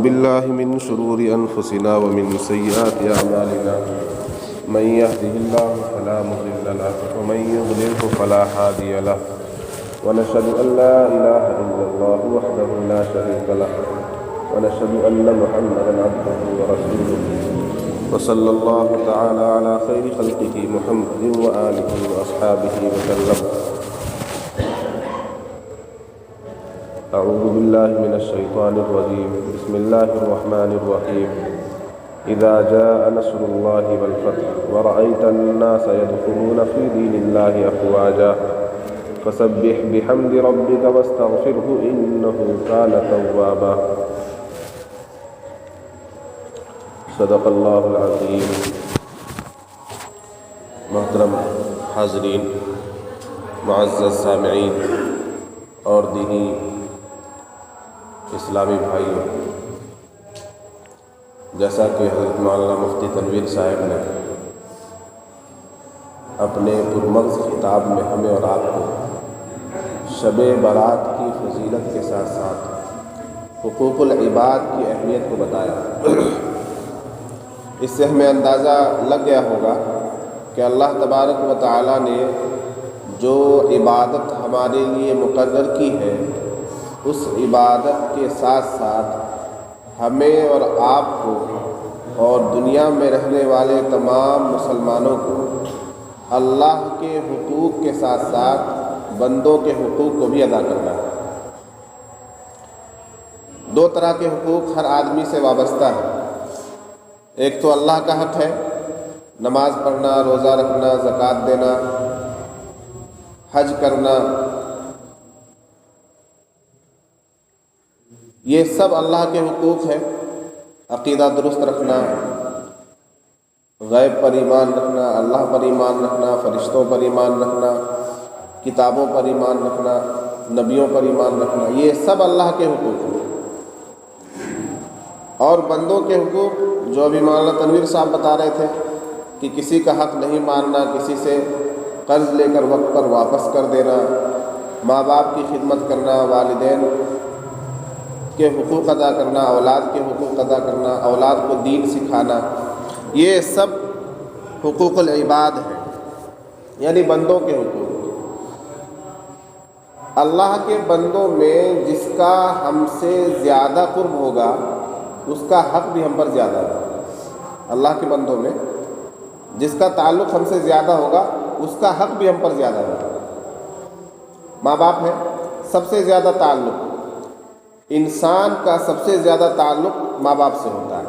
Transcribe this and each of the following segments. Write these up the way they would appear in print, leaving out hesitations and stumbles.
بالله من شرور أنفسنا ومن سيئات أعمالنا من يهده الله فلا مضل له ومن يضلله فلا هادي له ونشهد أن لا إله إلا الله وحده لا شريك له ونشهد أن محمدا عبده ورسوله وصلى الله تعالى على خير خلقه محمد وآله وأصحابه وسلم. أعوذ بالله من الشيطان الرجيم. بسم الله الرحمن الرحيم. إذا جاء نصر الله والفتح ورأيت الناس يدخلون في دين الله أفواجا فسبح بحمد ربك واستغفره إنه كان توابا. صدق اللہ العظیم. محترم حاضرین، معزز سامعین اور دینی اسلامی بھائیوں، جیسا کہ حضرت مولانا مفتی تنویر صاحب نے اپنے پرمغز خطاب میں ہمیں اور آپ کو شب برات کی فضیلت کے ساتھ ساتھ حقوق العباد کی اہمیت کو بتایا، اس سے ہمیں اندازہ لگ گیا ہوگا کہ اللہ تبارک و تعالیٰ نے جو عبادت ہمارے لیے مقرر کی ہے، اس عبادت کے ساتھ ساتھ ہمیں اور آپ کو اور دنیا میں رہنے والے تمام مسلمانوں کو اللہ کے حقوق کے ساتھ ساتھ بندوں کے حقوق کو بھی ادا کرنا ہے. دو طرح کے حقوق ہر آدمی سے وابستہ ہے. ایک تو اللہ کا حق ہے، نماز پڑھنا، روزہ رکھنا، زکوٰۃ دینا، حج کرنا، یہ سب اللہ کے حقوق ہیں. عقیدہ درست رکھنا، غیب پر ایمان رکھنا، اللہ پر ایمان رکھنا، فرشتوں پر ایمان رکھنا، کتابوں پر ایمان رکھنا، نبیوں پر ایمان رکھنا، یہ سب اللہ کے حقوق ہیں. اور بندوں کے حقوق جو ابھی مولانا تنویر صاحب بتا رہے تھے کہ کسی کا حق نہیں ماننا، کسی سے قرض لے کر وقت پر واپس کر دینا، ماں باپ کی خدمت کرنا، والدین کے حقوق ادا کرنا، اولاد کے حقوق ادا کرنا، اولاد کو دین سکھانا، یہ سب حقوق العباد ہیں، یعنی بندوں کے حقوق. اللہ کے بندوں میں جس کا ہم سے زیادہ قرب ہوگا اس کا حق بھی ہم پر زیادہ ہے. اللہ کے بندوں میں جس کا تعلق ہم سے زیادہ ہوگا اس کا حق بھی ہم پر زیادہ ہوگا. ماں باپ ہے، سب سے زیادہ تعلق، انسان کا سب سے زیادہ تعلق ماں باپ سے ہوتا ہے.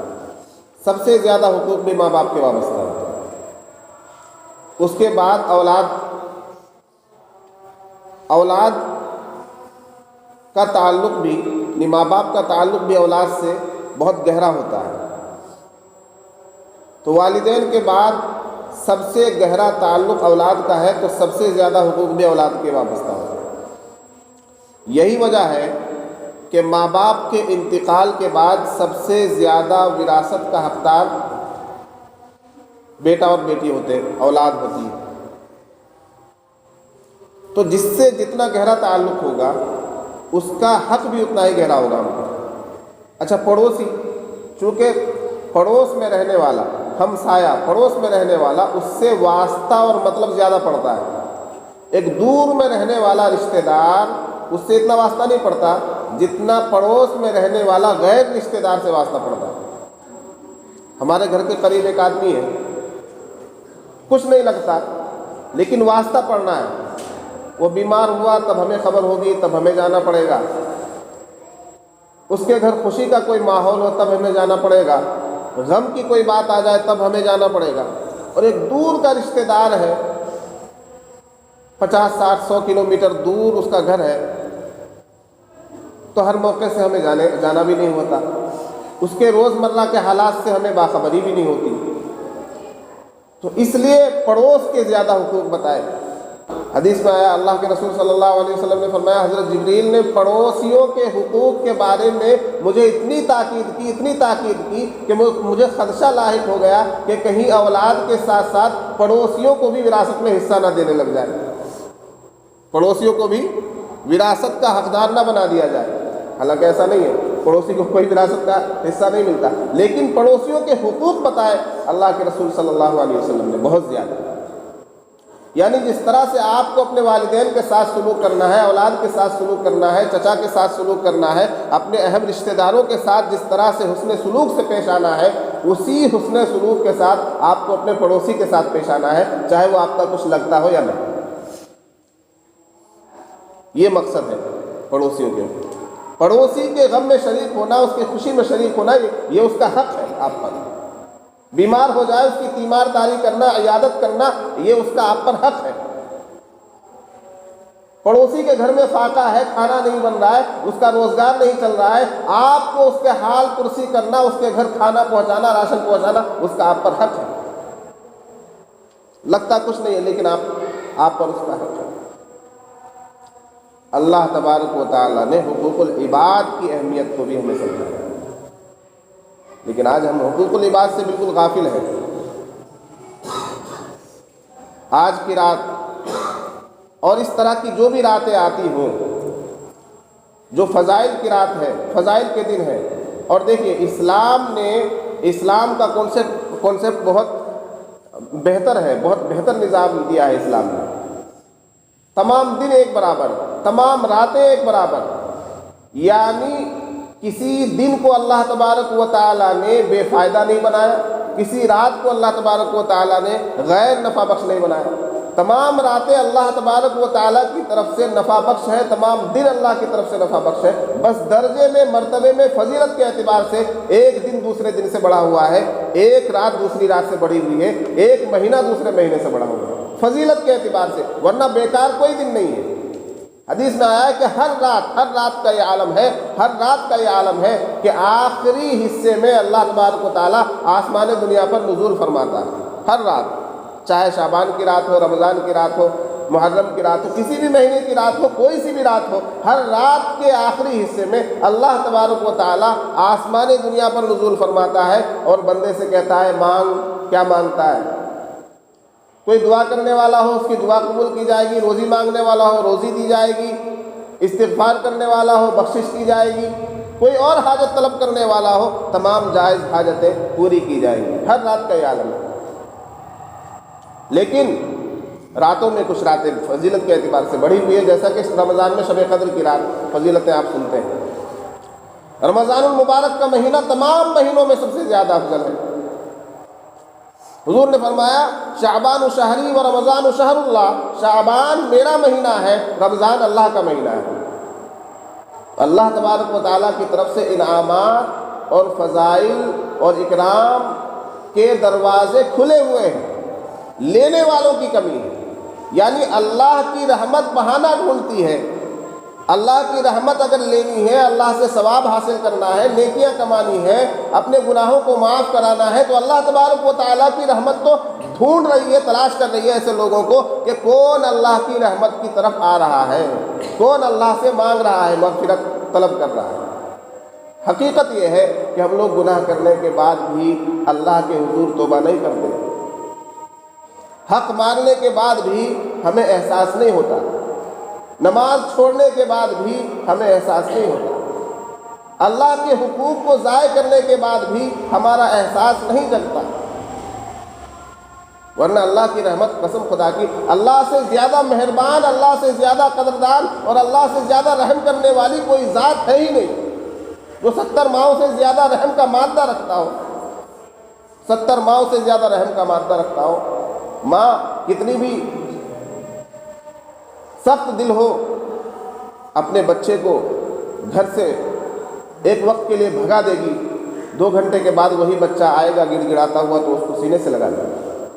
سب سے زیادہ حقوق بھی ماں باپ کے وابستہ ہوتا ہے. اس کے بعد اولاد کا تعلق بھی، یعنی ماں باپ کا تعلق بھی اولاد سے بہت گہرا ہوتا ہے. تو والدین کے بعد سب سے گہرا تعلق اولاد کا ہے، تو سب سے زیادہ حقوق بھی اولاد کے وابستہ ہوتے ہیں. یہی وجہ ہے کہ ماں باپ کے انتقال کے بعد سب سے زیادہ وراثت کا حقدار بیٹا اور بیٹی ہوتے ہیں، اولاد ہوتی ہے. تو جس سے جتنا گہرا تعلق ہوگا اس کا حق بھی اتنا ہی گہرا ہوگا ہم پر. اچھا، پڑوسی، چونکہ پڑوس میں رہنے والا، ہمسایہ پڑوس میں رہنے والا، اس سے واسطہ اور مطلب زیادہ پڑتا ہے. ایک دور میں رہنے والا رشتہ دار اس سے اتنا واسطہ نہیں پڑتا جتنا پڑوس میں رہنے والا غیر رشتہ دار سے واسطہ پڑتا ہے. ہمارے گھر کے قریب ایک آدمی ہے، کچھ نہیں لگتا لیکن واسطہ پڑنا ہے. وہ بیمار ہوا تب ہمیں خبر ہوگی، تب ہمیں جانا پڑے گا. اس کے گھر خوشی کا کوئی ماحول ہو تب ہمیں جانا پڑے گا. غم کی کوئی بات آ جائے تب ہمیں جانا پڑے گا. اور ایک دور کا رشتہ دار ہے، 50 60 100 کلومیٹر دور اس کا گھر ہے، تو ہر موقع سے ہمیں جانا بھی نہیں ہوتا. اس کے روزمرہ کے حالات سے ہمیں باخبری بھی نہیں ہوتی. تو اس لیے پڑوس کے زیادہ حقوق بتائے. حدیث میں آیا، اللہ کے رسول صلی اللہ علیہ وسلم نے فرمایا، حضرت جبریل نے پڑوسیوں کے حقوق کے بارے میں مجھے اتنی تاکید کی کہ مجھے خدشہ لاحق ہو گیا کہ کہیں اولاد کے ساتھ ساتھ پڑوسیوں کو بھی وراثت میں حصہ نہ دینے لگ جائے، پڑوسیوں کو بھی وراثت کا حقدار نہ بنا دیا جائے. حالانکہ ایسا نہیں ہے. پڑوسی کو کوئی وراثت کا حصہ نہیں ملتا، لیکن پڑوسیوں کے حقوق بتائے اللہ کے رسول صلی اللہ علیہ وسلم نے بہت زیادہ۔ یعنی جس طرح سے آپ کو اپنے والدین کے ساتھ سلوک کرنا ہے، اولاد کے ساتھ سلوک کرنا ہے، چچا کے ساتھ سلوک کرنا ہے، اپنے اہم رشتہ داروں کے ساتھ جس طرح سے حسن سلوک سے پیش آنا ہے، اسی حسن سلوک کے ساتھ آپ کو اپنے پڑوسی کے ساتھ پیش آنا ہے، چاہے وہ آپ کا کچھ لگتا ہو یا نہ۔ یہ مقصد ہے پڑوسیوں کے، پڑوسی کے غم میں شریک ہونا، اس کی خوشی میں شریک ہونا، یہ اس کا حق ہے آپ پر۔ بیمار ہو جائے اس کی تیمارداری کرنا، عیادت کرنا، یہ اس کا آپ پر حق ہے۔ پڑوسی کے گھر میں فاقہ ہے، کھانا نہیں بن رہا ہے، اس کا روزگار نہیں چل رہا ہے، آپ کو اس کے حال پرسی کرنا، اس کے گھر کھانا پہنچانا، راشن پہنچانا، اس کا آپ پر حق ہے۔ لگتا کچھ نہیں ہے لیکن آپ پر اس کا حق ہے۔ اللہ تبارک و تعالیٰ نے حقوق العباد کی اہمیت کو بھی ہمیں سمجھایا، لیکن آج ہم حقوق العباد سے بالکل غافل ہیں۔ آج کی رات اور اس طرح کی جو بھی راتیں آتی ہوں، جو فضائل کی رات ہے، فضائل کے دن ہے، اور دیکھیے اسلام کا کانسیپٹ بہت بہتر ہے، بہت بہتر نظام دیا ہے اسلام نے۔ تمام دن ایک برابر، تمام راتیں ایک برابر، یعنی کسی دن کو اللہ تبارک و تعالیٰ نے بے فائدہ نہیں بنایا، کسی رات کو اللہ تبارک و تعالیٰ نے غیر نفع بخش نہیں بنایا۔ تمام راتیں اللہ تبارک و تعالیٰ کی طرف سے نفع بخش ہے، تمام دن اللہ کی طرف سے نفع بخش ہے، بس درجے میں، مرتبے میں، فضیلت کے اعتبار سے ایک دن دوسرے دن سے بڑا ہوا ہے، ایک رات دوسری رات سے بڑی ہوئی ہے، ایک مہینہ دوسرے مہینے سے بڑا ہوا ہے فضیلت کے اعتبار سے، ورنہ بیکار کوئی دن نہیں ہے۔ حدیث میں آیا ہے کہ ہر رات کا یہ عالم ہے، ہر رات کا یہ عالم ہے کہ آخری حصے میں اللہ تبارک و تعالیٰ آسمان دنیا پر نزول فرماتا ہے۔ ہر رات، چاہے شعبان کی رات ہو، رمضان کی رات ہو، محرم کی رات ہو، کسی بھی مہینے کی رات ہو، کوئی سی بھی رات ہو، ہر رات کے آخری حصے میں اللہ تبارک و تعالیٰ آسمان دنیا پر نزول فرماتا ہے اور بندے سے کہتا ہے مانگ، کیا مانگتا ہے؟ کوئی دعا کرنے والا ہو اس کی دعا قبول کی جائے گی، روزی مانگنے والا ہو روزی دی جائے گی، استغفار کرنے والا ہو بخشش کی جائے گی، کوئی اور حاجت طلب کرنے والا ہو تمام جائز حاجتیں پوری کی جائیں گی۔ ہر رات کا یہ عالم ہے، لیکن راتوں میں کچھ راتیں فضیلت کے اعتبار سے بڑھی ہوئی ہے، جیسا کہ رمضان میں شب قدر کی رات، فضیلتیں آپ سنتے ہیں۔ رمضان المبارک کا مہینہ تمام مہینوں میں سب سے زیادہ افضل ہے۔ حضور نے فرمایا شعبان شہری و رمضان شہر اللہ، شعبان میرا مہینہ ہے، رمضان اللہ کا مہینہ ہے۔ اللہ تبارک و تعالیٰ کی طرف سے انعامات اور فضائل اور اکرام کے دروازے کھلے ہوئے ہیں، لینے والوں کی کمی ہے، یعنی اللہ کی رحمت بہانہ ڈھونڈتی ہے۔ اللہ کی رحمت اگر لینی ہے، اللہ سے ثواب حاصل کرنا ہے، نیکیاں کمانی ہے، اپنے گناہوں کو معاف کرانا ہے، تو اللہ تبارک و تعالیٰ کی رحمت تو ڈھونڈ رہی ہے، تلاش کر رہی ہے ایسے لوگوں کو کہ کون اللہ کی رحمت کی طرف آ رہا ہے، کون اللہ سے مانگ رہا ہے، مغفرت طلب کر رہا ہے۔ حقیقت یہ ہے کہ ہم لوگ گناہ کرنے کے بعد بھی اللہ کے حضور توبہ نہیں کرتے، حق مانگنے کے بعد بھی ہمیں احساس نہیں ہوتا، نماز چھوڑنے کے بعد بھی ہمیں احساس نہیں ہوتا، اللہ کے حقوق کو ضائع کرنے کے بعد بھی ہمارا احساس نہیں جگتا، ورنہ اللہ کی رحمت، قسم خدا کی، اللہ سے زیادہ مہربان، اللہ سے زیادہ قدردان اور اللہ سے زیادہ رحم کرنے والی کوئی ذات ہے ہی نہیں، جو 70 ماؤں سے زیادہ رحم کا مادہ رکھتا ہو، 70 ماؤں سے زیادہ رحم کا مادہ رکھتا ہو۔ ماں کتنی بھی سخت دل ہو، اپنے بچے کو گھر سے ایک وقت کے لیے بھگا دے گی، 2 گھنٹے کے بعد وہی بچہ آئے گا گڑ گڑاتا ہوا تو اس کو سینے سے لگا لے گا۔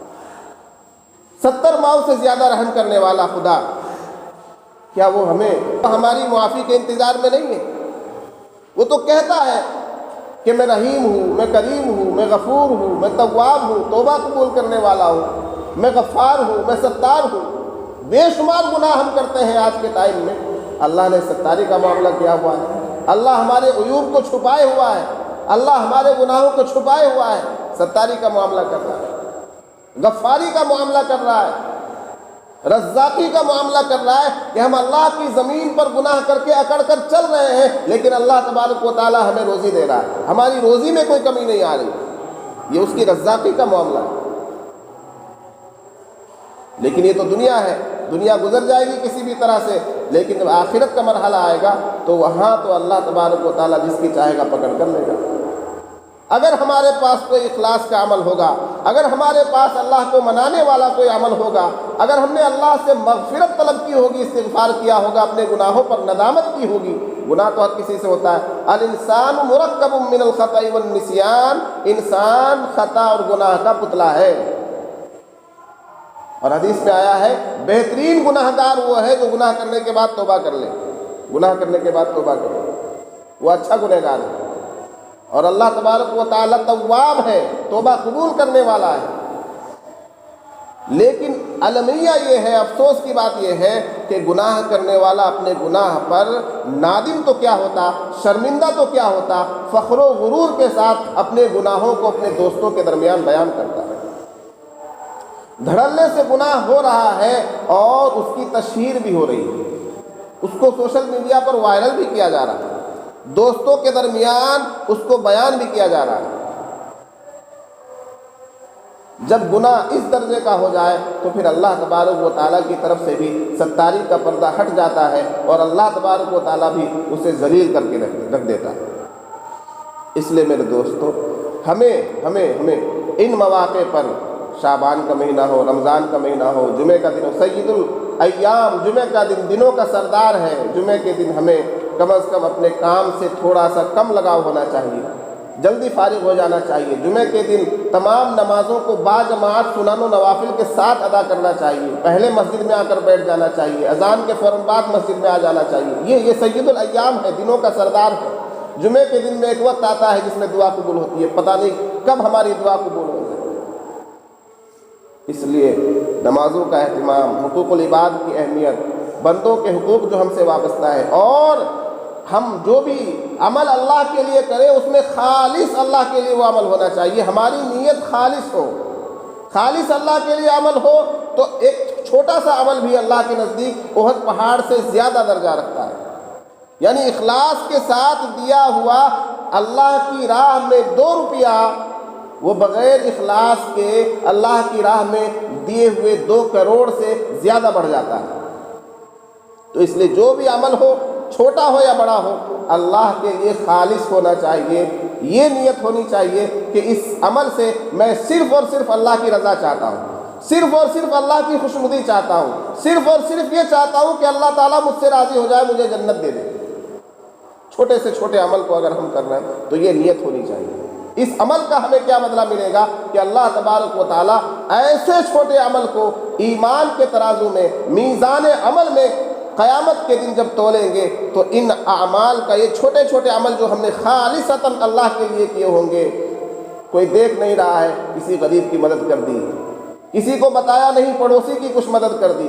70 ماؤں سے زیادہ رحم کرنے والا خدا، کیا وہ ہماری معافی کے انتظار میں نہیں ہے؟ وہ تو کہتا ہے کہ میں رحیم ہوں، میں کریم ہوں، میں غفور ہوں، میں تواب ہوں، توبہ قبول کرنے والا ہوں، میں غفار ہوں، میں ستار ہوں۔ بے شمار گناہ ہم کرتے ہیں آج کے ٹائم میں، اللہ نے ستاری کا معاملہ کیا ہوا ہے، اللہ ہمارے عیوب کو چھپائے ہوا ہے، اللہ ہمارے گناہوں کو چھپائے ہوا ہے، ستاری کا معاملہ کر رہا ہے، غفاری کا معاملہ کر رہا ہے۔ رزاقی کا معاملہ کر رہا ہے کہ ہم اللہ کی زمین پر گناہ کر کے اکڑ کر چل رہے ہیں، لیکن اللہ تبارک و تعالیٰ ہمیں روزی دے رہا ہے، ہماری روزی میں کوئی کمی نہیں آ رہی، یہ اس کی رزاقی کا معاملہ ہے۔ لیکن یہ تو دنیا ہے، دنیا گزر جائے گی کسی بھی طرح سے، لیکن جب آخرت کا مرحلہ آئے گا تو وہاں تو اللہ تبارک و تعالیٰ جس کی چاہے گا پکڑ کر لے گا۔ اگر ہمارے پاس کوئی اخلاص کا عمل ہوگا، اگر ہمارے پاس اللہ کو منانے والا کوئی عمل ہوگا، اگر ہم نے اللہ سے مغفرت طلب کی ہوگی، استغفار کیا ہوگا، اپنے گناہوں پر ندامت کی ہوگی، گناہ تو ہر کسی سے ہوتا ہے، الانسان مرکب من الخطأ والنسیان، انسان خطا اور گناہ کا پتلا ہے۔ اور حدیث میں آیا ہے بہترین گناہ گار وہ ہے جو گناہ کرنے کے بعد توبہ کر لے، گناہ کرنے کے بعد توبہ کر لے، وہ اچھا گنہگار گار ہے۔ اور اللہ تبارک و تعالیٰ تواب ہے، توبہ قبول کرنے والا ہے۔ لیکن المیہ یہ ہے، افسوس کی بات یہ ہے کہ گناہ کرنے والا اپنے گناہ پر نادم تو کیا ہوتا، شرمندہ تو کیا ہوتا، فخر و غرور کے ساتھ اپنے گناہوں کو اپنے دوستوں کے درمیان بیان کرتا ہے۔ دھڑلے سے گناہ ہو رہا ہے اور اس کی تشہیر بھی ہو رہی ہے، اس کو سوشل میڈیا پر وائرل بھی کیا جا رہا ہے، دوستوں کے درمیان اس کو بیان بھی کیا جا رہا ہے۔ جب گناہ اس درجے کا ہو جائے تو پھر اللہ تبارک و تعالیٰ کی طرف سے بھی ستاری کا پردہ ہٹ جاتا ہے اور اللہ تبارک و تعالیٰ بھی اسے ذلیل کر کے رکھ دیتا ہے۔ اس لیے میرے دوستو، ہمیں ان مواقع پر، شعبان کا مہینہ ہو، رمضان کا مہینہ ہو، جمعہ کا دن ہو، سید الایام، جمعہ کا دن دنوں کا سردار ہے، جمعہ کے دن ہمیں کم از کم اپنے کام سے تھوڑا سا کم لگاؤ ہونا چاہیے، جلدی فارغ ہو جانا چاہیے۔ جمعہ کے دن تمام نمازوں کو باجماعت سنن و نوافل کے ساتھ ادا کرنا چاہیے، پہلے مسجد میں آ کر بیٹھ جانا چاہیے، اذان کے فوراً بعد مسجد میں آ جانا چاہیے۔ یہ سید الایام ہے، دنوں کا سردار ہے۔ جمعہ کے دن میں ایک وقت آتا ہے جس میں دعا قبول ہوتی ہے، پتہ نہیں کب ہماری دعا قبول ہو جائے۔ اس لیے نمازوں کا اہتمام، حقوق العباد کی اہمیت، بندوں کے حقوق جو ہم سے وابستہ ہے، اور ہم جو بھی عمل اللہ کے لیے کریں اس میں خالص اللہ کے لیے وہ عمل ہونا چاہیے، ہماری نیت خالص ہو، خالص اللہ کے لیے عمل ہو تو ایک چھوٹا سا عمل بھی اللہ کے نزدیک احد پہاڑ سے زیادہ درجہ رکھتا ہے۔ یعنی اخلاص کے ساتھ دیا ہوا اللہ کی راہ میں 2 روپیہ، وہ بغیر اخلاص کے اللہ کی راہ میں دیے ہوئے 2 کروڑ سے زیادہ بڑھ جاتا ہے۔ تو اس لیے جو بھی عمل ہو، چھوٹا ہو یا بڑا ہو، اللہ کے لیے خالص ہونا چاہیے۔ یہ نیت ہونی چاہیے کہ اس عمل سے میں صرف اور صرف اللہ کی رضا چاہتا ہوں، صرف اور صرف اللہ کی خوشنودی چاہتا ہوں، صرف اور صرف یہ چاہتا ہوں کہ اللہ تعالیٰ مجھ سے راضی ہو جائے، مجھے جنت دے دے۔ چھوٹے سے چھوٹے عمل کو اگر ہم کر رہے ہیں تو یہ نیت ہونی چاہیے۔ اس عمل کا ہمیں کیا بدلہ ملے گا کہ اللہ تبارک و تعالیٰ ایسے چھوٹے عمل کو ایمان کے ترازو میں، میزان عمل میں قیامت کے دن جب تولیں گے تو ان اعمال کا، یہ چھوٹے چھوٹے عمل جو ہم نے خالصتاً اللہ کے لیے کیے ہوں گے، کوئی دیکھ نہیں رہا ہے، کسی غریب کی مدد کر دی، کسی کو بتایا نہیں، پڑوسی کی کچھ مدد کر دی،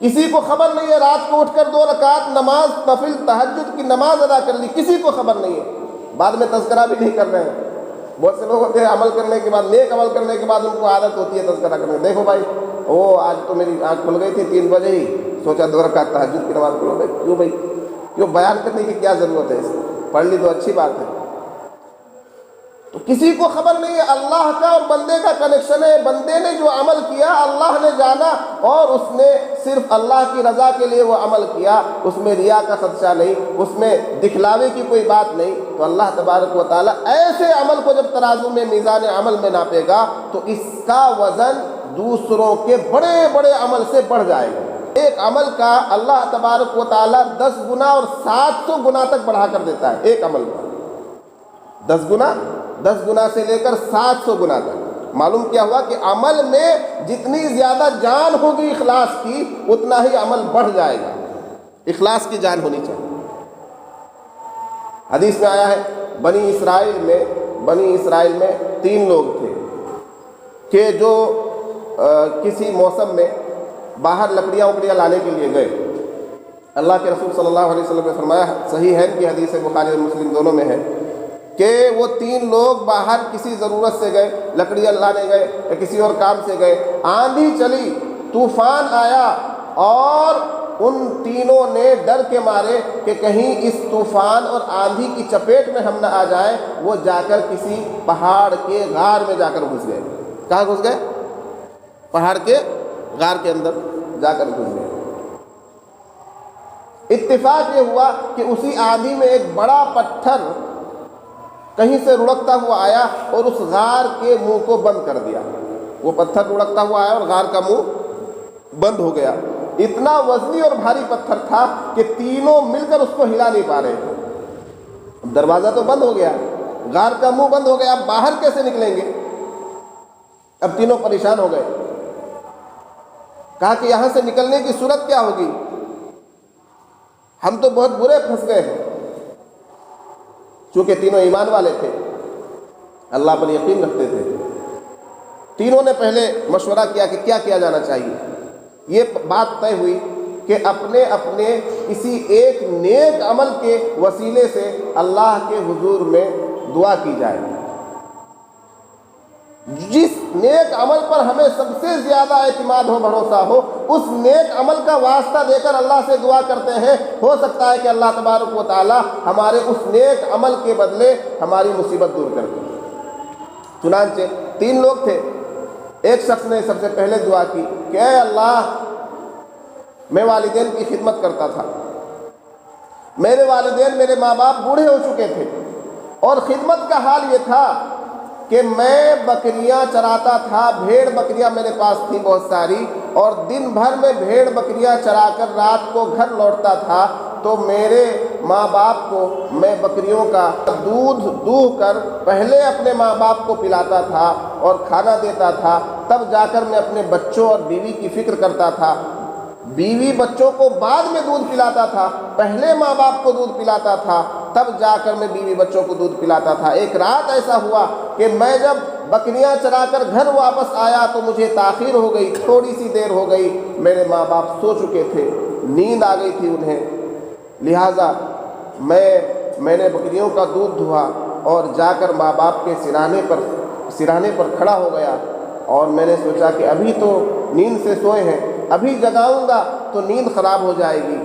کسی کو خبر نہیں ہے، رات کو اٹھ کر 2 رکعت نماز نفل تہجد کی نماز ادا کر لی، کسی کو خبر نہیں ہے، بعد میں تذکرہ بھی نہیں کر رہے ہیں۔ بہت سے لوگ ہوتے ہیں عمل کرنے کے بعد، نیک عمل کرنے کے بعد ان کو عادت ہوتی ہے تذکرہ کرنے، دیکھو بھائی وہ آج تو میری آنکھ کھل گئی تھی 3 بجے ہی، سوچا 2 رکعت تہجد کی نماز پڑھو۔ کیوں بھائی، کیوں بیان کرنے کی کیا ضرورت ہے؟ اس کو پڑھ لی تو اچھی بات ہے۔ تو کسی کو خبر نہیں ہے، اللہ کا اور بندے کا کنیکشن ہے، بندے نے جو عمل کیا اللہ نے جانا، اور اس نے صرف اللہ کی رضا کے لیے وہ عمل کیا، اس میں ریا کا خدشہ نہیں، اس میں دکھلاوے کی کوئی بات نہیں۔ تو اللہ تبارک و تعالیٰ ایسے عمل کو جب ترازو میں، میزان عمل میں ناپے گا تو اس کا وزن دوسروں کے بڑے بڑے عمل سے بڑھ جائے گا۔ ایک عمل کا اللہ تبارک و تعالیٰ 10 گنا اور 700 گنا تک بڑھا کر دیتا ہے، ایک عمل کا 10 گنا سے لے کر 700 گنا تک۔ معلوم کیا ہوا کہ عمل میں جتنی زیادہ جان ہوگی اخلاص کی، اتنا ہی عمل بڑھ جائے گا۔ اخلاص کی جان ہونی چاہیے۔ حدیث میں آیا ہے بنی اسرائیل میں 3 لوگ تھے کہ جو کسی موسم میں باہر لکڑیاں لانے کے لیے گئے۔ اللہ کے رسول صلی اللہ علیہ وسلم نے فرمایا، صحیح ہے کی حدیث ہے، بخاری اور مسلم دونوں میں ہے، کہ وہ 3 لوگ باہر کسی ضرورت سے گئے، لکڑیاں لانے گئے یا کسی اور کام سے گئے، آندھی چلی طوفان آیا اور ان تینوں نے ڈر کے مارے کہ کہیں اس طوفان اور آندھی کی چپیٹ میں ہم نہ آ جائیں، وہ جا کر کسی پہاڑ کے غار میں جا کر گھس گئے۔ کہاں گھس گئے؟ پہاڑ کے غار کے اندر جا کر گھس گئے۔ اتفاق یہ ہوا کہ اسی آندھی میں ایک بڑا پتھر کہیں سے لڑکتا ہوا آیا اور اس غار کے منہ کو بند کر دیا۔ وہ پتھر لڑکتا ہوا آیا اور غار کا منہ بند ہو گیا۔ اتنا وزنی اور بھاری پتھر تھا کہ تینوں مل کر اس کو ہلا نہیں پا رہے تھے۔ دروازہ تو بند ہو گیا، غار کا منہ بند ہو گیا، اب باہر کیسے نکلیں گے؟ اب تینوں پریشان ہو گئے۔ کہا کہ یہاں سے نکلنے کی صورت کیا ہوگی؟ ہم تو بہت برے پھنس گئے ہیں۔ چونکہ تینوں ایمان والے تھے، اللہ پر یقین رکھتے تھے، تینوں نے پہلے مشورہ کیا کہ کیا کیا جانا چاہیے۔ یہ بات طے ہوئی کہ اپنے اپنے کسی ایک نیک عمل کے وسیلے سے اللہ کے حضور میں دعا کی جائے۔ جس نیک عمل پر ہمیں سب سے زیادہ اعتماد ہو، بھروسہ ہو، اس نیک عمل کا واسطہ دے کر اللہ سے دعا کرتے ہیں، ہو سکتا ہے کہ اللہ تبارک و تعالی ہمارے اس نیک عمل کے بدلے ہماری مصیبت دور کر دے۔ چنانچہ تین لوگ تھے۔ ایک شخص نے سب سے پہلے دعا کی کہ اے اللہ، میں والدین کی خدمت کرتا تھا، میرے والدین، میرے ماں باپ بوڑھے ہو چکے تھے، اور خدمت کا حال یہ تھا کہ میں بکریاں چراتا تھا، بھیڑ بکریاں میرے پاس تھیں بہت ساری، اور دن بھر میں بھیڑ بکریاں چرا کر رات کو گھر لوٹتا تھا، تو میرے ماں باپ کو میں بکریوں کا دودھ دوہ کر پہلے اپنے ماں باپ کو پلاتا تھا اور کھانا دیتا تھا، تب جا کر میں اپنے بچوں اور بیوی کی فکر کرتا تھا، بیوی بچوں کو بعد میں دودھ پلاتا تھا، پہلے ماں باپ کو دودھ پلاتا تھا، تب جا کر میں بیوی بچوں کو دودھ پلاتا تھا۔ ایک رات ایسا ہوا کہ میں جب بکریاں چرا کر گھر واپس آیا تو مجھے تاخیر ہو گئی، تھوڑی سی دیر ہو گئی، میرے ماں باپ سو چکے تھے، نیند آ گئی تھی انہیں، لہٰذا میں نے بکریوں کا دودھ دھوا اور جا کر ماں باپ کے سرانے پر کھڑا ہو گیا، اور میں نے سوچا کہ ابھی تو نیند سے سوئے ہیں، ابھی جگاؤں گا تو نیند خراب ہو جائے گی،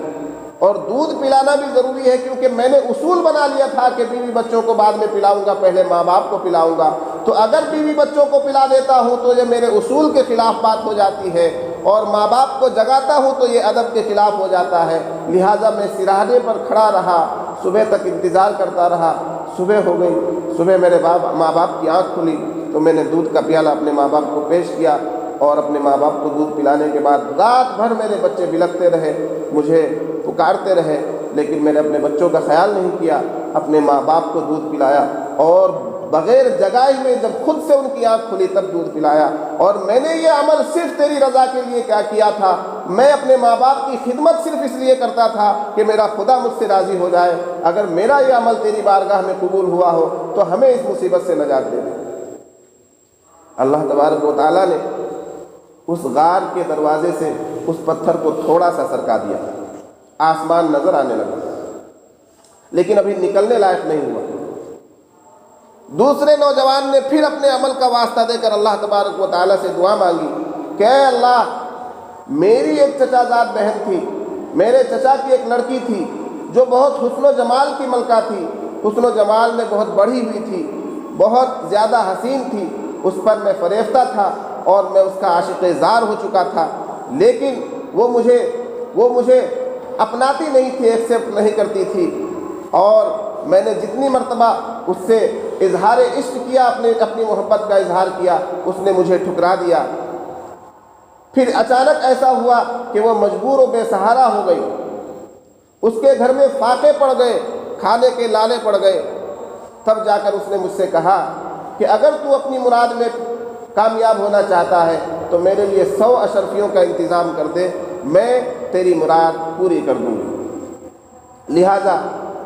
اور دودھ پلانا بھی ضروری ہے کیونکہ میں نے اصول بنا لیا تھا کہ بیوی بچوں کو بعد میں پلاؤں گا، پہلے ماں باپ کو پلاؤں گا، تو اگر بیوی بچوں کو پلا دیتا ہوں تو یہ میرے اصول کے خلاف بات ہو جاتی ہے، اور ماں باپ کو جگاتا ہوں تو یہ ادب کے خلاف ہو جاتا ہے، لہٰذا میں سرانے پر کھڑا رہا، صبح تک انتظار کرتا رہا۔ صبح ہو گئی، صبح میرے ماں باپ کی آنکھ کھلی تو میں نے دودھ کا پیالہ اپنے ماں باپ کو پیش کیا، اور اپنے ماں باپ کو دودھ پلانے کے بعد رات بھر میرے بچے بلکتے رہے، مجھے پکارتے رہے، لیکن میں نے اپنے بچوں کا خیال نہیں کیا، اپنے ماں باپ کو دودھ پلایا، اور بغیر جگائے ہوئے جب خود سے ان کی آنکھ کھلی تب دودھ پلایا، اور میں نے یہ عمل صرف تیری رضا کے لیے کیا تھا، میں اپنے ماں باپ کی خدمت صرف اس لیے کرتا تھا کہ میرا خدا مجھ سے راضی ہو جائے، اگر میرا یہ عمل تیری بارگاہ میں قبول ہوا ہو تو ہمیں اس مصیبت سے نجات دے دے۔ اللہ تبارک و تعالیٰ نے اس غار کے دروازے سے اس پتھر کو تھوڑا سا سرکا دیا، آسمان نظر آنے لگا، لیکن ابھی نکلنے لائق نہیں ہوا۔ دوسرے نوجوان نے پھر اپنے عمل کا واسطہ دے کر اللہ تبارک و تعالیٰ سے دعا مانگی کہ اے اللہ، میری ایک چچا زاد بہن تھی، میرے چچا کی ایک لڑکی تھی جو بہت حسن و جمال کی ملکہ تھی، حسن و جمال میں بہت بڑھی ہوئی تھی، بہت زیادہ حسین تھی، اس پر میں فریفتہ تھا اور میں اس کا عاشق زار ہو چکا تھا، لیکن وہ مجھے اپناتی نہیں تھی، ایکسیپٹ نہیں کرتی تھی، اور میں نے جتنی مرتبہ اس سے اظہار عشق کیا، اپنی محبت کا اظہار کیا، اس نے مجھے ٹھکرا دیا۔ پھر اچانک ایسا ہوا کہ وہ مجبور و بے سہارا ہو گئی، اس کے گھر میں فاقے پڑ گئے، کھانے کے لالے پڑ گئے، تب جا کر اس نے مجھ سے کہا کہ اگر تو اپنی مراد میں کامیاب ہونا چاہتا ہے تو میرے لیے 100 اشرفیوں کا انتظام کر دے، میں تیری مراد پوری کر دوں گی۔ لہٰذا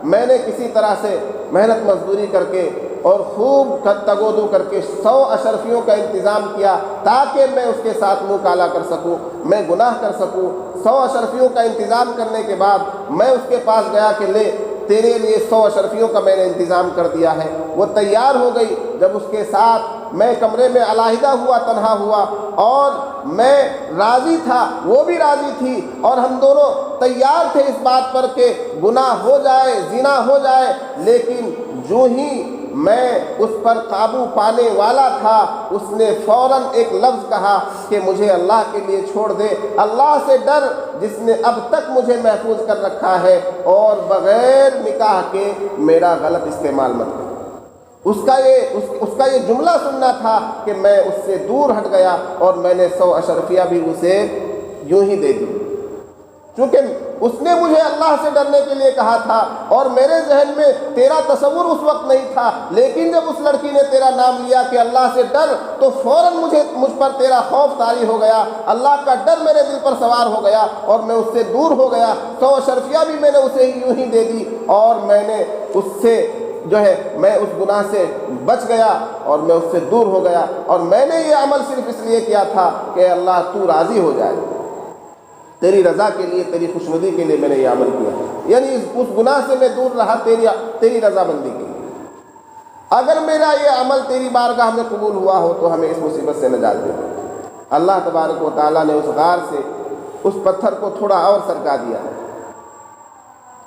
میں نے کسی طرح سے محنت مزدوری کر کے اور خوب تگودو کر کے 100 اشرفیوں کا انتظام کیا تاکہ میں اس کے ساتھ منہ کالا کر سکوں، میں گناہ کر سکوں۔ 100 اشرفیوں کا انتظام کرنے کے بعد میں اس کے پاس گیا کہ لے، تیرے لیے 100 اشرفیوں کا میں نے انتظام کر دیا ہے۔ وہ تیار ہو گئی، جب اس کے ساتھ میں کمرے میں علیحدہ ہوا، تنہا ہوا، اور میں راضی تھا، وہ بھی راضی تھی، اور ہم دونوں تیار تھے اس بات پر کہ گناہ ہو جائے، زنا ہو جائے، لیکن جو ہی میں اس پر قابو پانے والا تھا، اس نے فوراً ایک لفظ کہا کہ مجھے اللہ کے لیے چھوڑ دے، اللہ سے ڈر جس نے اب تک مجھے محفوظ کر رکھا ہے، اور بغیر نکاح کے میرا غلط استعمال مت کر۔ اس کا یہ جملہ سننا تھا کہ میں اس سے دور ہٹ گیا، اور میں نے 100 اشرفیہ بھی اسے یوں ہی دے دی، چونکہ اس نے مجھے اللہ سے ڈرنے کے لیے کہا تھا، اور میرے ذہن میں تیرا تصور اس وقت نہیں تھا، لیکن جب اس لڑکی نے تیرا نام لیا کہ اللہ سے ڈر، تو فوراً مجھ پر تیرا خوف طاری ہو گیا، اللہ کا ڈر میرے دل پر سوار ہو گیا، اور میں اس سے دور ہو گیا۔ 100 اشرفیہ بھی میں نے اسے یوں ہی دے دی، اور میں نے اس سے میں اس گناہ سے بچ گیا، اور میں اس سے دور ہو گیا، اور میں نے یہ عمل صرف اس لیے کیا تھا کہ اللہ تو راضی ہو جائے، تیری رضا کے لیے، تیری خوشنودی کے لیے میں نے یہ عمل کیا، یعنی اس گناہ سے میں دور رہا تیری رضا مندی کے لیے۔ اگر میرا یہ عمل تیری بارگاہ میں قبول ہوا ہو تو ہمیں اس مصیبت سے نجات دے۔ اللہ تبارک و تعالیٰ نے اس غار سے اس پتھر کو تھوڑا اور سرکا دیا،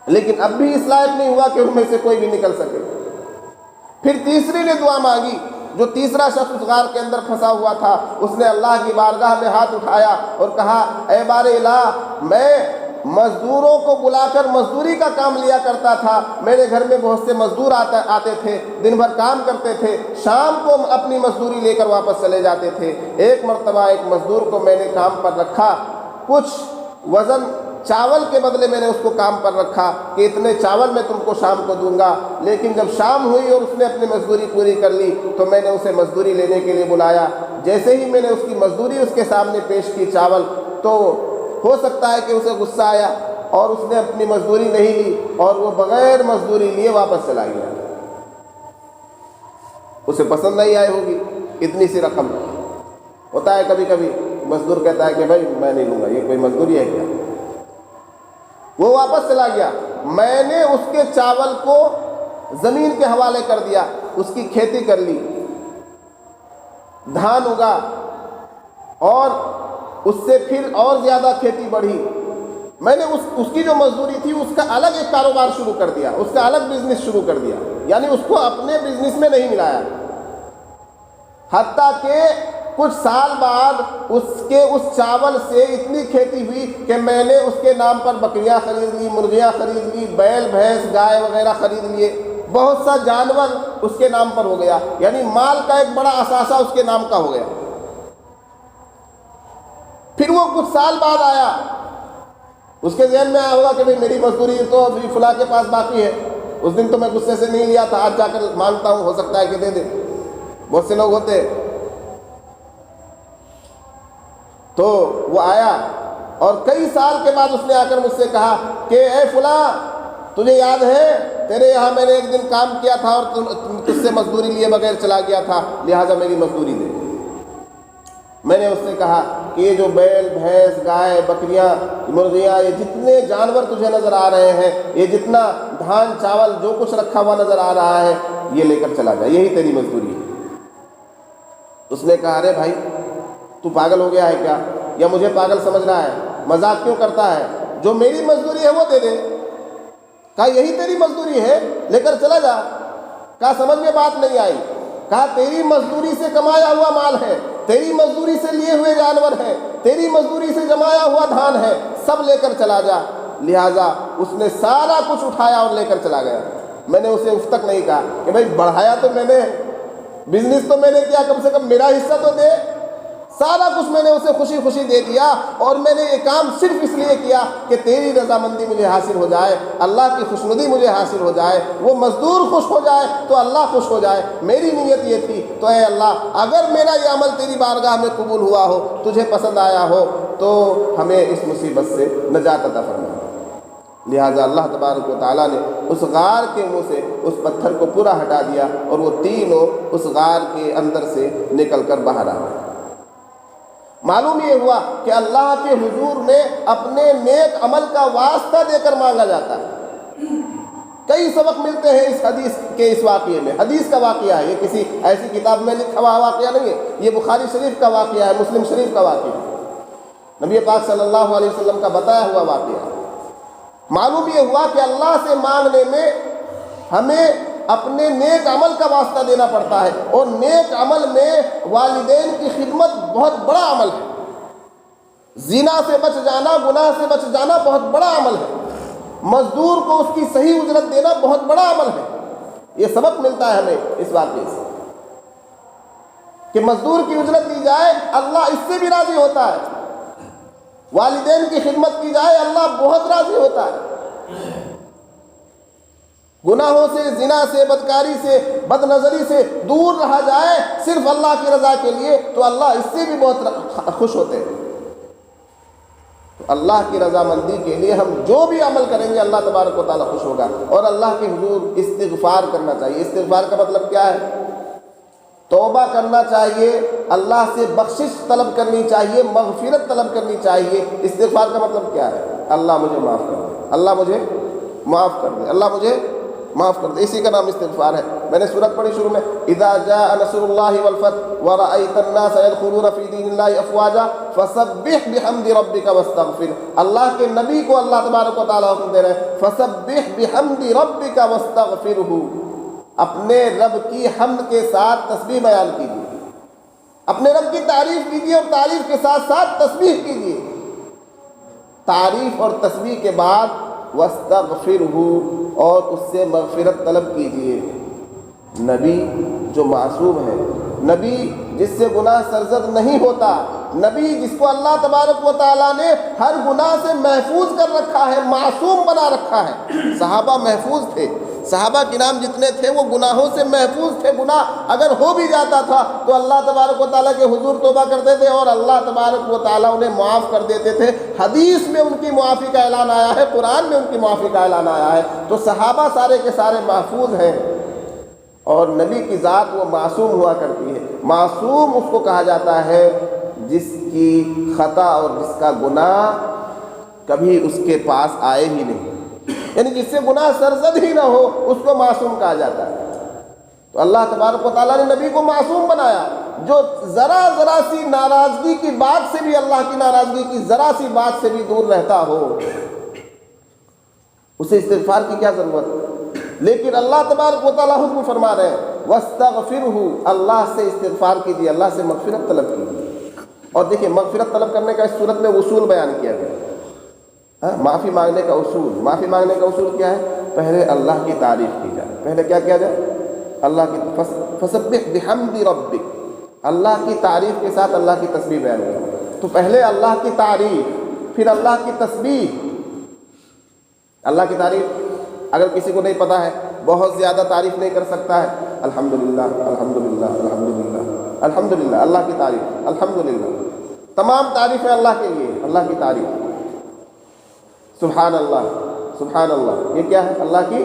لیکن اب بھی اس لائق نہیں ہوا کہ ان میں سے کوئی بھی نکل سکے۔ پھر تیسری نے دعا مانگی، جو تیسرا شخص اس غار کے اندر پھنسا ہوا تھا، اس نے اللہ کی بارگاہ میں ہاتھ اٹھایا اور کہا، اے بار الہ، میں مزدوروں کو بلا کر مزدوری کا کام لیا کرتا تھا، میرے گھر میں بہت سے مزدور آتے تھے، دن بھر کام کرتے تھے، شام کو اپنی مزدوری لے کر واپس چلے جاتے تھے۔ ایک مرتبہ ایک مزدور کو میں نے کام پر رکھا، کچھ وزن چاول کے بدلے میں نے اس کو کام پر رکھا کہ اتنے چاول میں تم کو شام کو دوں گا، لیکن جب شام ہوئی اور اس نے اپنی مزدوری پوری کر لی تو میں نے اسے مزدوری لینے کے لیے بلایا۔ جیسے ہی میں نے اس کی مزدوری اس کے سامنے پیش کی، چاول، تو ہو سکتا ہے کہ اسے غصہ آیا اور اس نے اپنی مزدوری نہیں لی، اور وہ بغیر مزدوری لیے واپس چلا گیا۔ اسے پسند نہیں آئی ہوگی اتنی سی رقم۔ ہوتا ہے کبھی کبھی مزدور کہتا ہے کہ بھائی میں نہیں لوں گا، یہ کوئی مزدوری ہے کیا؟ وہ واپس چلا گیا۔ میں نے اس کے چاول کو زمین کے حوالے کر دیا، اس کی کھیتی کر لی، دھان اگا، اور اس سے پھر اور زیادہ کھیتی بڑھی۔ میں نے اس کی جو مزدوری تھی اس کا الگ ایک کاروبار شروع کر دیا، اس کا الگ بزنس شروع کر دیا، یعنی اس کو اپنے بزنس میں نہیں ملایا۔ حتیٰ کہ کچھ سال بعد اس چاول سے اتنی کھیتی ہوئی کہ میں نے اس کے نام پر بکریاں خرید لی، مرغیاں خرید لی، بیل بھینس گائے وغیرہ خرید لیے، بہت سا جانور اس کے نام پر ہو گیا، یعنی مال کا ایک بڑا اثاثہ اس کے نام کا ہو گیا۔ پھر وہ کچھ سال بعد آیا، اس کے ذہن میں آیا ہوگا کہ بھئی میری مزدوری تو ابھی فلاں کے پاس باقی ہے، اس دن تو میں غصے سے نہیں لیا تھا، آج جا کر مانگتا ہوں، ہو سکتا ہے کہ دے دے۔ بہت سے لوگ ہوتے ہیں۔ تو وہ آیا اور کئی سال کے بعد اس نے آ کر مجھ سے کہا کہ اے فلاں، تجھے یاد ہے تیرے یہاں میں نے ایک دن کام کیا تھا اور تجھ سے مزدوری لیے بغیر چلا گیا تھا، لہٰذا میری مزدوری دے۔ میں نے اس سے کہا کہ یہ جو بیل بھینس گائے بکریاں مرغیاں، یہ جتنے جانور تجھے نظر آ رہے ہیں، یہ جتنا دھان چاول جو کچھ رکھا ہوا نظر آ رہا ہے، یہ لے کر چلا جا، یہی تیری مزدوری ہے۔ اس نے کہا ارے بھائی تو پاگل ہو گیا ہے کیا، یا مجھے پاگل سمجھ رہا ہے، مذاق کیوں کرتا ہے؟ جو میری مزدوری ہے وہ دے دے۔ کہا یہی تیری مزدوری ہے، لے کر چلا جا۔ کہا سمجھ میں بات نہیں آئی۔ کہا تیری مزدوری سے کمایا ہوا مال ہے، تیری مزدوری سے لیے ہوئے جانور ہیں، تیری مزدوری سے جمایا ہوا دھان ہے، سب لے کر چلا جا۔ لہٰذا اس نے سارا کچھ اٹھایا اور لے کر چلا گیا۔ میں نے اسے اف تک نہیں کہا کہ بھائی بڑھایا تو میں نے، بزنس تو میں نے کیا، کم سے کم میرا حصہ تو دے۔ سارا کچھ میں نے اسے خوشی خوشی دے دیا، اور میں نے یہ کام صرف اس لیے کیا کہ تیری رضامندی مجھے حاصل ہو جائے، اللہ کی خوشنودی مجھے حاصل ہو جائے، وہ مزدور خوش ہو جائے تو اللہ خوش ہو جائے، میری نیت یہ تھی۔ تو اے اللہ، اگر میرا یہ عمل تیری بارگاہ میں قبول ہوا ہو، تجھے پسند آیا ہو، تو ہمیں اس مصیبت سے نجات عطا فرما۔ لہٰذا اللہ تبارک و تعالیٰ نے اس غار کے منہ سے اس پتھر کو پورا ہٹا دیا، اور وہ تینوں اس غار کے اندر سے نکل کر باہر آ گئے۔ معلوم یہ ہوا کہ اللہ کے حضور میں اپنے نیک عمل کا واسطہ دے کر مانگا جاتا ہے۔ کئی سبق ملتے ہیں اس حدیث کے اس واقعے میں. حدیث کا واقعہ ہے، یہ کسی ایسی کتاب میں لکھا ہوا واقعہ نہیں ہے، یہ بخاری شریف کا واقعہ ہے، مسلم شریف کا واقعہ ہے، نبی پاک صلی اللہ علیہ وسلم کا بتایا ہوا واقعہ ہے. معلوم یہ ہوا کہ اللہ سے مانگنے میں ہمیں اپنے نیک عمل کا واسطہ دینا پڑتا ہے، اور نیک عمل میں والدین کی خدمت بہت بڑا عمل ہے. زنا سے بچ جانا، گناہ سے بچ جانا بہت بڑا عمل ہے. مزدور کو اس کی صحیح اجرت دینا بہت بڑا عمل ہے. یہ سبق ملتا ہے ہمیں اس واقعے سے کہ مزدور کی اجرت دی جائے، اللہ اس سے بھی راضی ہوتا ہے. والدین کی خدمت کی جائے، اللہ بہت راضی ہوتا ہے. گناہوں سے، زنا سے، بدکاری سے، بد نظری سے دور رہا جائے صرف اللہ کی رضا کے لیے، تو اللہ اس سے بھی بہت خوش ہوتے ہیں. تو اللہ کی رضامندی کے لیے ہم جو بھی عمل کریں گے اللہ تبارک و تعالیٰ خوش ہوگا. اور اللہ کے حضور استغفار کرنا چاہیے. استغفار کا مطلب کیا ہے؟ توبہ کرنا چاہیے، اللہ سے بخشش طلب کرنی چاہیے، مغفرت طلب کرنی چاہیے. استغفار کا مطلب کیا ہے؟ اللہ مجھے معاف کر دے، اللہ مجھے معاف کر دے، اللہ مجھے معاف کر دے. اسی کا نام استغفار ہے. میں نے سورت پڑھی شروع میں، اذا جاء نصر اللہ والفتح ورأيت الناس يدخلون في دین اللہ افواجا فسبح بحمد ربک واستغفر. اللہ کے نبی کو اللہ تبارک و تعالیٰ حکم دے رہے ہیں، فسبح بحمد ربک واستغفرہ، اپنے رب کی حمد کے ساتھ تسبیح بیان کیجیے، اپنے رب کی تعریف کیجیے، اور تعریف کے ساتھ ساتھ تسبیح کیجیے. تعریف اور تسبیح کے بعد واستغفرہ، اور اس سے مغفرت طلب کیجیے. نبی جو معصوم ہے، نبی جس سے گناہ سرزد نہیں ہوتا، نبی جس کو اللہ تبارک و تعالیٰ نے ہر گناہ سے محفوظ کر رکھا ہے، معصوم بنا رکھا ہے. صحابہ محفوظ تھے، صحابہ کے نام جتنے تھے وہ گناہوں سے محفوظ تھے. گناہ اگر ہو بھی جاتا تھا تو اللہ تبارک و تعالیٰ کے حضور توبہ کرتے تھے، اور اللہ تبارک و تعالیٰ انہیں معاف کر دیتے تھے. حدیث میں ان کی معافی کا اعلان آیا ہے، قرآن میں ان کی معافی کا اعلان آیا ہے. تو صحابہ سارے کے سارے محفوظ ہیں، اور نبی کی ذات وہ معصوم ہوا کرتی ہے. معصوم اس کو کہا جاتا ہے جس کی خطا اور جس کا گناہ کبھی اس کے پاس آئے ہی نہیں، یعنی جس سے گناہ سرزد ہی نہ ہو، اس کو معصوم کہا جاتا ہے. تو اللہ تبارک و تعالیٰ نے نبی کو معصوم بنایا. جو ذرا سی ناراضگی کی بات سے بھی، اللہ کی ناراضگی کی ذرا سی بات سے بھی دور رہتا ہو، اسے استغفار کی کیا ضرورت ہے؟ لیکن اللہ تبارک و تعالیٰ حکم فرما رہے ہیں وَاسْتَغْفِرْهُ، اللہ سے استغفار کیجیے، اللہ سے مغفرت طلب کیجیے. اور دیکھیں مغفرت طلب کرنے کا اس صورت میں اصول بیان کیا گیا. معافی مانگنے کا اصول، معافی مانگنے کا اصول کیا ہے؟ پہلے اللہ کی تعریف کی جائے. پہلے کیا کیا جائے؟ اللہ کی فسبح بحمد ربک، اللہ کی تعریف کے ساتھ اللہ کی تسبیح بیان کریں. تو پہلے اللہ کی تعریف، پھر اللہ کی تسبیح. اللہ کی تعریف اگر کسی کو نہیں پتا ہے، بہت زیادہ تعریف نہیں کر سکتا ہے، الحمدللہ الحمدللہ الحمدللہ الحمدللہ، اللہ کی تعریف، الحمدللہ، تمام تعریفیں اللہ کے لیے، اللہ کی تعریف. سبحان اللہ سبحان اللہ، یہ کیا ہے؟ اللہ کی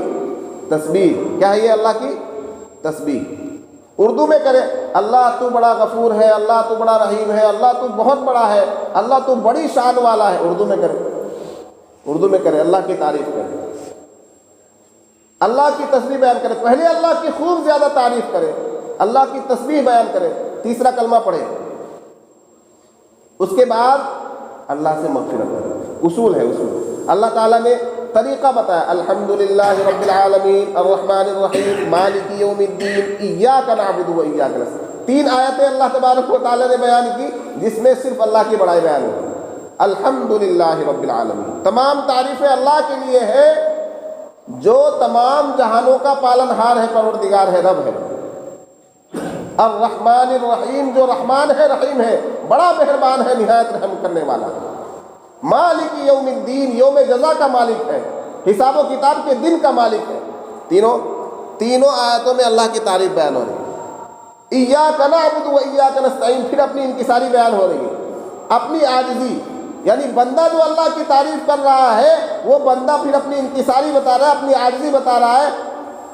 تسبیح. کیا ہے یہ؟ اللہ کی تسبیح. اردو میں کرے، اللہ تو بڑا غفور ہے، اللہ تو بڑا رحیم ہے، اللہ تو بہت بڑا ہے، اللہ تو بڑی شان والا ہے. اردو میں کرے، اردو میں کرے، اللہ کی تعریف کرے، اللہ کی تسبیح بیان کرے. پہلے اللہ کی خوب زیادہ تعریف کرے، اللہ کی تسبیح بیان کرے، تیسرا کلمہ پڑھے، اس کے بعد اللہ سے مغفرت کرے. اصول ہے، اصول. اللہ تعالیٰ نے طریقہ بتایا، الحمدللہ رب العالمین الرحمن الرحیم مالک یوم الدین ایاک نعبد و ایاک نستعین. 3 آیتیں اللہ تبارک و تعالیٰ نے بیان کی جس میں صرف اللہ کی بڑائی بیان ہوئی. الحمدللہ رب العالمین، تمام تعریفیں اللہ کے لیے ہے جو تمام جہانوں کا پالن ہار ہے، پروردگار ہے، رب ہے. الرحمن الرحیم، جو رحمان ہے، رحیم ہے، بڑا مہربان ہے، نہایت رحم کرنے والا. مالک یوم الدین، یوم جزا کا مالک ہے، حساب و کتاب کے دن کا مالک ہے. تینوں آیتوں میں اللہ کی تعریف بیان ہو رہی ہے. ایاک نعبد و ایاک نستعین، پھر اپنی انکساری بیان ہو رہی ہے، اپنی عاجزی. یعنی بندہ جو اللہ کی تعریف کر رہا ہے، وہ بندہ پھر اپنی انکساری بتا رہا ہے، اپنی عاجزی بتا رہا ہے،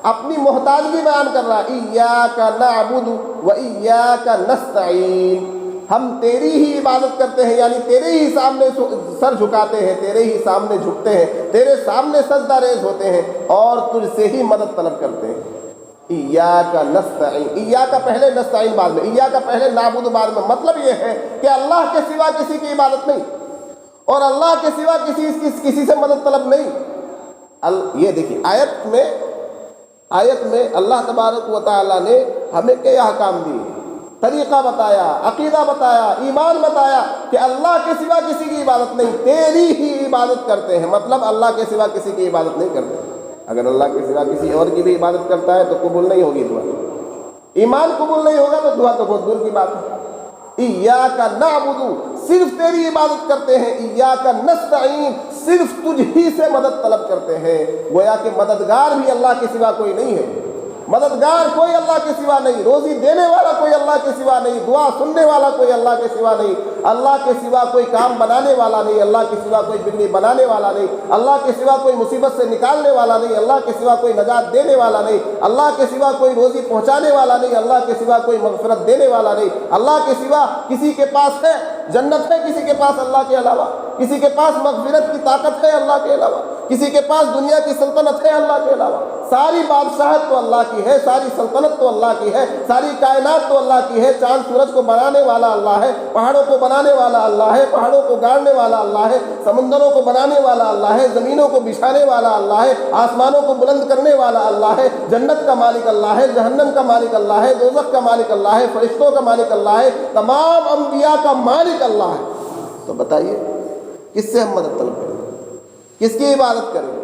اپنی محتاجگی بیان کر رہا ہے. ایاک نعبد و ایاک نستعین، ہم تیری ہی عبادت کرتے ہیں، یعنی تیرے ہی سامنے سر جھکاتے ہیں، تیرے ہی سامنے جھکتے ہیں، تیرے سامنے سجدہ ریز ہوتے ہیں اور تجھ سے ہی مدد طلب کرتے ہیں۔ ایاک نستعین، ایاک پہلے، نستعین بعد میں، ایاک پہلے نعبد بعد میں۔ مطلب یہ ہے کہ اللہ کے سوا کسی کی عبادت نہیں اور اللہ کے سوا کسی سے مدد طلب نہیں۔ یہ دیکھیے آیت میں اللہ تبارک و تعالیٰ نے ہمیں کیا احکام دیے، طریقہ بتایا، عقیدہ بتایا، ایمان بتایا کہ اللہ کے سوا کسی کی عبادت نہیں، تیری ہی عبادت کرتے ہیں۔ مطلب اللہ کے سوا کسی کی عبادت نہیں کرتے۔ اگر اللہ کے سوا کسی اور کی بھی عبادت کرتا ہے تو قبول نہیں ہوگی دعا، ایمان قبول نہیں ہوگا تو دعا تو بہت دور کی بات ہے۔ ایاک نعبد، صرف تیری عبادت کرتے ہیں، ایاک نستعین، صرف تجھ ہی سے مدد طلب کرتے ہیں۔ گویا کہ مددگار بھی اللہ کے سوا کوئی نہیں ہے، مددگار کوئی اللہ کے سوا نہیں، روزی دینے والا کوئی اللہ کے سوا نہیں، دعا سننے والا کوئی اللہ کے سوا نہیں، اللہ کے سوا کوئی کام بنانے والا نہیں، اللہ کے سوا کوئی بگڑی بنانے والا نہیں، اللہ کے سوا کوئی مصیبت سے نکالنے والا نہیں، اللہ کے سوا کوئی نجات دینے والا نہیں، اللہ کے سوا کوئی روزی پہنچانے والا نہیں، اللہ کے سوا کوئی مغفرت دینے والا نہیں۔ اللہ کے سوا کسی کے پاس ہے جنت ہے کسی کے پاس اللہ کے علاوہ، کسی کے پاس مغفرت کی طاقت ہے اللہ کے علاوہ، کسی کے پاس دنیا کی سلطنت ہے اللہ کے علاوہ۔ ساری بادشاہت تو اللہ کی ہے، ساری سلطنت تو اللہ کی ہے، ساری کائنات تو اللہ کی ہے۔ چاند سورج کو بنانے والا اللہ ہے، پہاڑوں کو بنانے والا اللہ ہے، پہاڑوں کو گاڑنے والا اللہ ہے، سمندروں کو بنانے والا اللہ ہے، زمینوں کو بچھانے والا اللہ ہے، آسمانوں کو بلند کرنے والا اللہ ہے، جنت کا مالک اللہ ہے، جہنم کا مالک اللہ ہے، دوزخ کا مالک اللہ ہے، فرشتوں کا مالک اللہ ہے، تمام انبیاء کا مالک اللہ ہے۔ تو بتائیے کس سے ہم مدد طلب کریں، کس کی عبادت کریں؟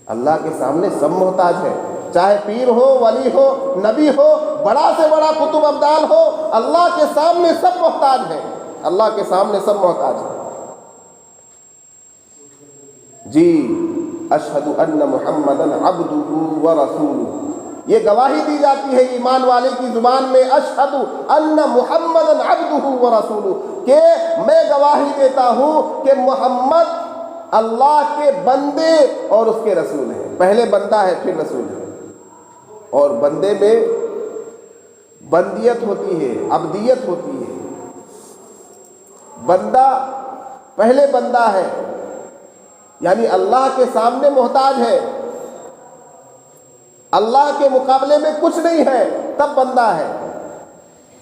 اللہ کے سامنے سب محتاج ہے، چاہے پیر ہو، ولی ہو، نبی ہو، بڑا سے بڑا قطب ابدال ہو، اللہ کے سامنے سب محتاج ہیں، اللہ کے سامنے سب محتاج ہیں۔ جی اشہد ان محمدن عبدہ ورسولہ، یہ گواہی دی جاتی ہے ایمان والے کی زبان میں، اشہد ان محمدن عبدہ ورسولہ، کہ میں گواہی دیتا ہوں کہ محمد اللہ کے بندے اور اس کے رسول ہیں۔ پہلے بندہ ہے پھر رسول ہے، اور بندے میں بندیت ہوتی ہے، عبدیت ہوتی ہے۔ بندہ پہلے بندہ ہے، یعنی اللہ کے سامنے محتاج ہے، اللہ کے مقابلے میں کچھ نہیں ہے، تب بندہ ہے۔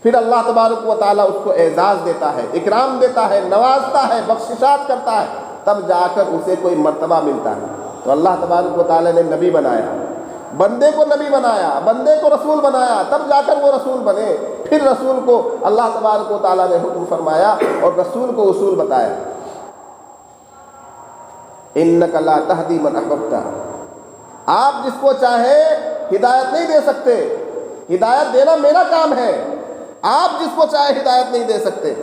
پھر اللہ تبارک و تعالیٰ اس کو اعزاز دیتا ہے، اکرام دیتا ہے، نوازتا ہے، بخششات کرتا ہے، تب جا کر اسے کوئی مرتبہ ملتا ہے۔ تو اللہ تبارک و تعالیٰ نے نبی بنایا، بندے کو نبی بنایا، بندے کو رسول بنایا، تب جا کر وہ رسول بنے۔ پھر رسول کو اللہ تبارک و تعالیٰ نے حکم فرمایا اور رسول کو اصول بتایا۔ انک لا تہدی من احببت، آپ جس کو چاہے ہدایت نہیں دے سکتے، ہدایت دینا میرا کام ہے، آپ جس کو چاہے ہدایت نہیں دے سکتے۔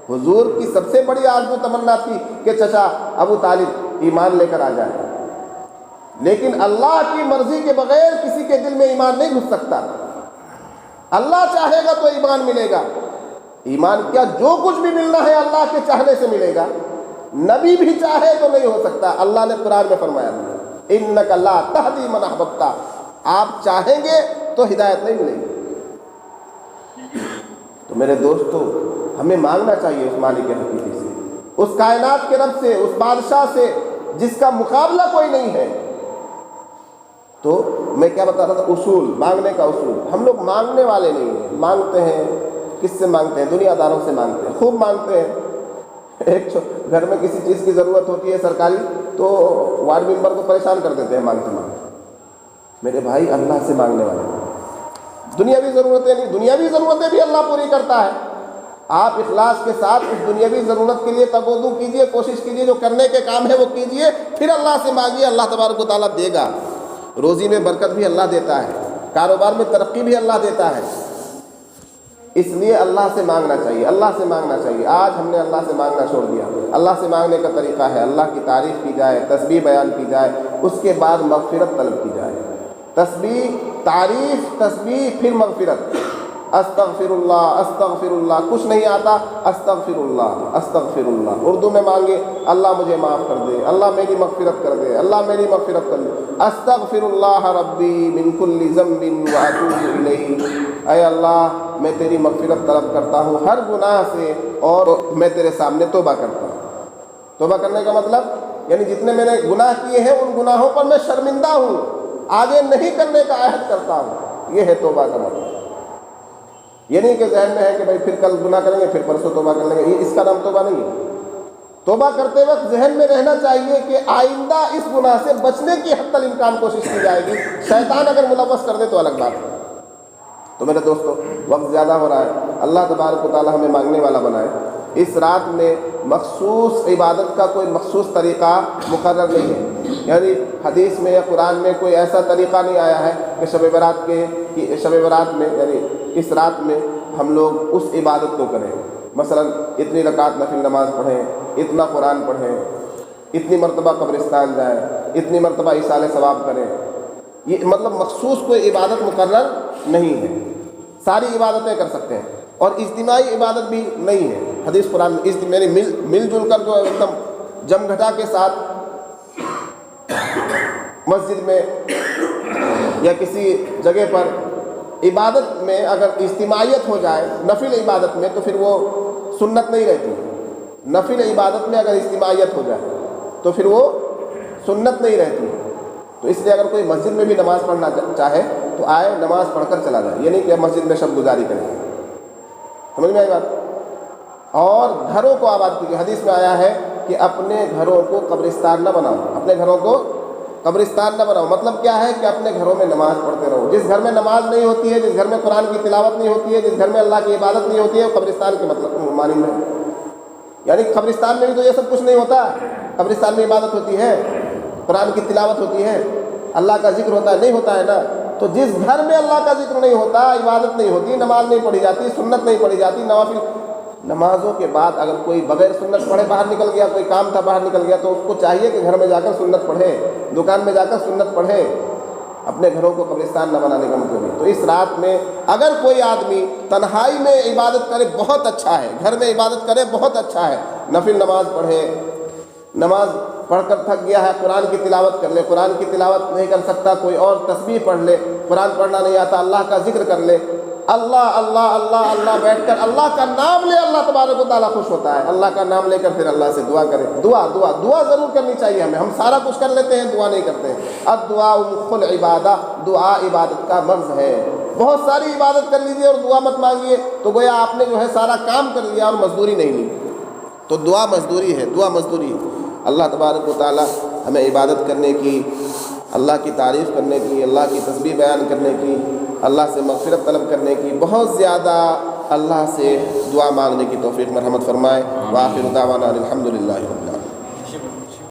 حضور کی سب سے بڑی آرزو تمنا تھی کہ چچا ابو طالب ایمان لے کر آ جائے، لیکن اللہ کی مرضی کے بغیر کسی کے دل میں ایمان نہیں گھس سکتا۔ اللہ چاہے گا تو ایمان ملے گا، ایمان کیا جو کچھ بھی ملنا ہے اللہ کے چاہنے سے ملے گا، نبی بھی چاہے تو نہیں ہو سکتا۔ اللہ نے قرآن میں فرمایا انک لا تہدی من احببت، آپ چاہیں گے تو ہدایت نہیں ملے گی۔ تو میرے دوستو، ہمیں مانگنا چاہیے اس مالک حقیقی سے، اس کائنات کے رب سے، اس بادشاہ سے جس کا مقابلہ کوئی نہیں ہے۔ تو میں کیا بتا رہا تھا، اصول، مانگنے کا اصول۔ ہم لوگ مانگنے والے نہیں ہیں، مانگتے ہیں کس سے مانگتے ہیں؟ دنیا داروں سے مانگتے ہیں، خوب مانگتے ہیں۔ ایک گھر میں کسی چیز کی ضرورت ہوتی ہے سرکاری، تو وارڈ ممبر کو پریشان کر دیتے ہیں مانگتے مانگتے۔ میرے بھائی اللہ سے مانگنے والے ہیں، دنیاوی ضرورتیں نہیں، دنیاوی ضرورتیں بھی اللہ پوری کرتا ہے۔ آپ اخلاص کے ساتھ اس دنیاوی ضرورت کے لیے تگودو کیجئے، کوشش کیجئے، جو کرنے کے کام ہے وہ کیجئے، پھر اللہ سے مانگیے، اللہ تبارک و تعالیٰ دے گا۔ روزی میں برکت بھی اللہ دیتا ہے، کاروبار میں ترقی بھی اللہ دیتا ہے، اس لیے اللہ سے مانگنا چاہیے، اللہ سے مانگنا چاہیے۔ آج ہم نے اللہ سے مانگنا چھوڑ دیا۔ اللہ سے مانگنے کا طریقہ ہے اللہ کی تعریف کی جائے، تسبیح بیان کی جائے، اس کے بعد مغفرت طلب کی جائے۔ تسبیح، تعریف، تسبیح، پھر مغفرت۔ استغفر اللہ، استغفر اللہ، کچھ نہیں آتا، استغفر اللہ، استغفر اللہ۔ اردو میں مانگے، اللہ مجھے معاف کر دے، اللہ میری مغفرت کر دے، اللہ میری مغفرت کر دے۔ استغفر اللہ ربی من کل ذنب واتوب الیہ۔ اے اللہ میں تیری مغفرت طلب کرتا ہوں ہر گناہ سے اور میں تیرے سامنے توبہ کرتا ہوں۔ توبہ کرنے کا مطلب یعنی جتنے میں نے گناہ کیے ہیں ان گناہوں پر میں شرمندہ ہوں، آگے نہیں کرنے کا عہد کرتا ہوں، یہ ہے توبہ کا مطلب۔ یہ نہیں کہ ذہن میں ہے کہ بھائی پھر کل گناہ کریں گے پھر پرسوں توبہ کر لیں گے، یہ اس کا نام توبہ نہیں ہے۔ توبہ کرتے وقت ذہن میں رہنا چاہیے کہ آئندہ اس گناہ سے بچنے کی حتی الامکان کوشش کی جائے گی، شیطان اگر ملوث کر دے تو الگ بات ہے۔ تو میرے دوستو وقت زیادہ ہو رہا ہے، اللہ تبارک و تعالی ہمیں مانگنے والا بنائے۔ اس رات میں مخصوص عبادت کا کوئی مخصوص طریقہ مقرر نہیں ہے، یعنی حدیث میں یا قرآن میں کوئی ایسا طریقہ نہیں آیا ہے کہ شب برات میں یعنی اس رات میں ہم لوگ اس عبادت کو کریں، مثلا اتنی رکعت نفل نماز پڑھیں، اتنا قرآن پڑھیں، اتنی مرتبہ قبرستان جائیں، اتنی مرتبہ ایصال ثواب کریں، یہ مطلب مخصوص کوئی عبادت مقرر نہیں ہے، ساری عبادتیں کر سکتے ہیں، اور اجتماعی عبادت بھی نہیں ہے۔ حدیث قرآن میں میری مل جل کر جو ایک دم جم گھٹا کے ساتھ مسجد میں یا کسی جگہ پر عبادت میں اگر اجتماعیت ہو جائے نفل عبادت میں تو پھر وہ سنت نہیں رہتی۔ نفل عبادت میں اگر اجتماعیت ہو جائے تو پھر وہ سنت نہیں رہتی۔ تو اس لیے اگر کوئی مسجد میں بھی نماز پڑھنا چاہے تو آئے نماز پڑھ کر چلا جائے، یہ نہیں کہ مسجد میں شب گزاری کریں۔ سمجھ میں آئی بات؟ اور گھروں کو آباد کیجیے، حدیث میں آیا ہے کہ اپنے گھروں کو قبرستان نہ بناؤ، اپنے گھروں کو قبرستان نہ بناؤ۔ مطلب کیا ہے کہ اپنے گھروں میں نماز پڑھتے رہو۔ جس گھر میں نماز نہیں ہوتی ہے، جس گھر میں قرآن کی تلاوت نہیں ہوتی ہے، جس گھر میں اللہ کی عبادت نہیں ہوتی ہے، وہ قبرستان کے مطلب مانند ہے۔ یعنی قبرستان میں بھی تو یہ سب کچھ نہیں ہوتا، قبرستان میں عبادت ہوتی ہے، قرآن کی تلاوت ہوتی ہے، اللہ کا ذکر ہوتا ہے، نہیں ہوتا ہے نا۔ تو جس گھر میں اللہ کا ذکر نہیں ہوتا، عبادت نہیں ہوتی، نماز نہیں پڑھی جاتی، سنت نہیں پڑھی جاتی، نوافل نمازوں کے بعد اگر کوئی بغیر سنت پڑھے باہر نکل گیا، کوئی کام تھا باہر نکل گیا، تو اس کو چاہیے کہ گھر میں جا کر سنت پڑھے، دکان میں جا کر سنت پڑھے۔ اپنے گھروں کو قبرستان نہ بنانے کا مطلب ہے۔ تو اس رات میں اگر کوئی آدمی تنہائی میں عبادت کرے بہت اچھا ہے، گھر میں عبادت کرے بہت اچھا ہے، نفل نماز پڑھے، نماز پڑھ کر تھک گیا ہے قرآن کی تلاوت کر لے، قرآن کی تلاوت نہیں کر سکتا کوئی اور تسبیح پڑھ لے، قرآن پڑھنا نہیں آتا اللہ کا ذکر کر لے، اللہ اللہ اللہ اللہ بیٹھ کر اللہ کا نام لے، اللہ تبارک و تعالیٰ خوش ہوتا ہے۔ اللہ کا نام لے کر پھر اللہ سے دعا کرے، دعا ضرور کرنی چاہیے ہمیں۔ ہم سارا کچھ کر لیتے ہیں، دعا نہیں کرتے ہیں۔ اب دعا مخ العبادہ، دعا عبادت کا مرض ہے۔ بہت ساری عبادت کر لیجیے اور دعا مت مانگیے تو گویا آپ نے جو ہے سارا کام کر لیا اور مزدوری نہیں لی۔ تو دعا مزدوری ہے، دعا مزدوری ہے۔ اللہ تبارک و تعالیٰ ہمیں عبادت کرنے کی، اللہ کی تعریف کرنے کی، اللہ کی تسبیح بیان کرنے کی، اللہ سے مغفرت طلب کرنے کی، بہت زیادہ اللہ سے دعا مانگنے کی توفیق مرحمت فرمائے۔ وآخر دعوانا الحمدللہ رب العالمین۔